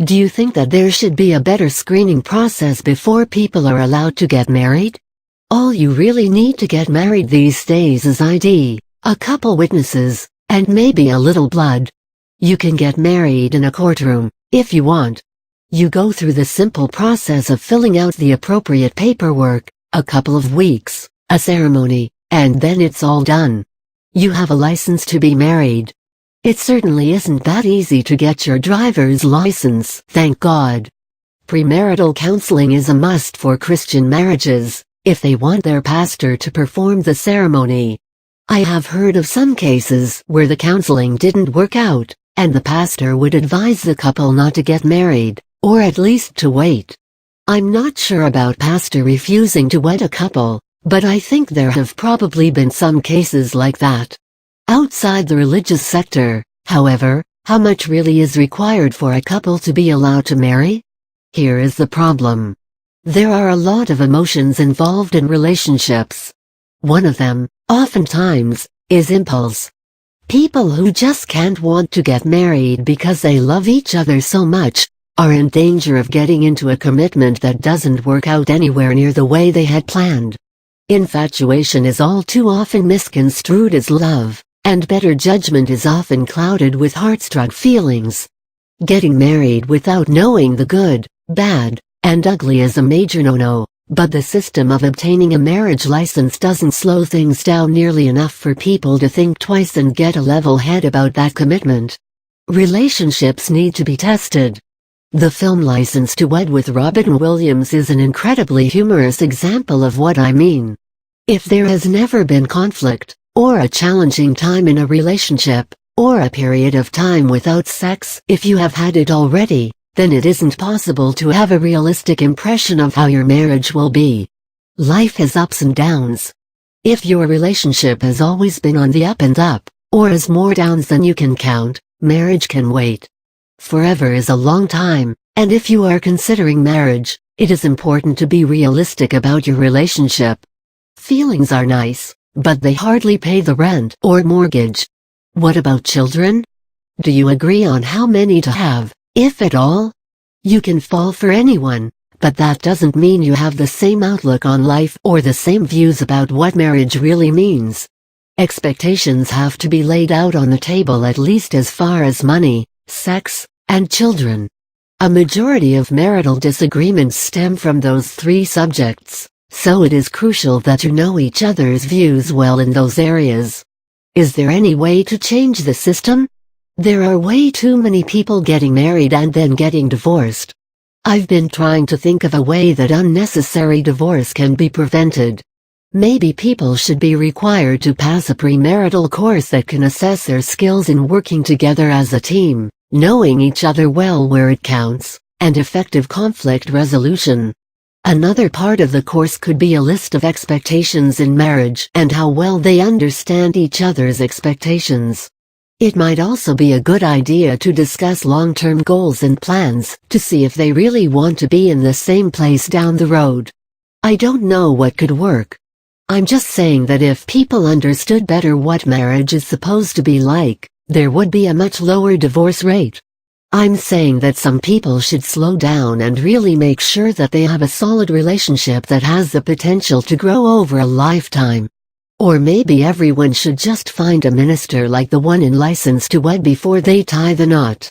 Do you think that there should be a better screening process before people are allowed to get married? All you really need to get married these days is ID, a couple witnesses, and maybe a little blood. You can get married in a courtroom, if you want. You go through the simple process of filling out the appropriate paperwork, a couple of weeks, a ceremony, and then it's all done. You have a license to be married. It certainly isn't that easy to get your driver's license, thank God. Premarital counseling is a must for Christian marriages, if they want their pastor to perform the ceremony. I have heard of some cases where the counseling didn't work out, and the pastor would advise the couple not to get married, or at least to wait. I'm not sure about pastor refusing to wed a couple, but I think there have probably been some cases like that. Outside the religious sector, however, how much really is required for a couple to be allowed to marry? Here is the problem. There are a lot of emotions involved in relationships. One of them, oftentimes, is impulse. People who just can't want to get married because they love each other so much, are in danger of getting into a commitment that doesn't work out anywhere near the way they had planned. Infatuation is all too often misconstrued as love, and better judgment is often clouded with heartstruck feelings. Getting married without knowing the good, bad, and ugly is a major no-no, but the system of obtaining a marriage license doesn't slow things down nearly enough for people to think twice and get a level head about that commitment. Relationships need to be tested. The film License to Wed with Robin Williams is an incredibly humorous example of what I mean. If there has never been conflict, or a challenging time in a relationship, or a period of time without sex, if you have had it already, then it isn't possible to have a realistic impression of how your marriage will be. Life has ups and downs. If your relationship has always been on the up and up, or has more downs than you can count, marriage can wait. Forever is a long time, and if you are considering marriage, it is important to be realistic about your relationship. Feelings are nice, but they hardly pay the rent or mortgage. What about children? Do you agree on how many to have, if at all? You can fall for anyone, but that doesn't mean you have the same outlook on life or the same views about what marriage really means. Expectations have to be laid out on the table at least as far as money, sex, and children. A majority of marital disagreements stem from those three subjects, so it is crucial that you know each other's views well in those areas. Is there any way to change the system? There are way too many people getting married and then getting divorced. I've been trying to think of a way that unnecessary divorce can be prevented. Maybe people should be required to pass a premarital course that can assess their skills in working together as a team, knowing each other well where it counts, and effective conflict resolution. Another part of the course could be a list of expectations in marriage and how well they understand each other's expectations. It might also be a good idea to discuss long-term goals and plans to see if they really want to be in the same place down the road. I don't know what could work. I'm just saying that if people understood better what marriage is supposed to be like, there would be a much lower divorce rate. I'm saying that some people should slow down and really make sure that they have a solid relationship that has the potential to grow over a lifetime. Or maybe everyone should just find a minister like the one in License to Wed before they tie the knot.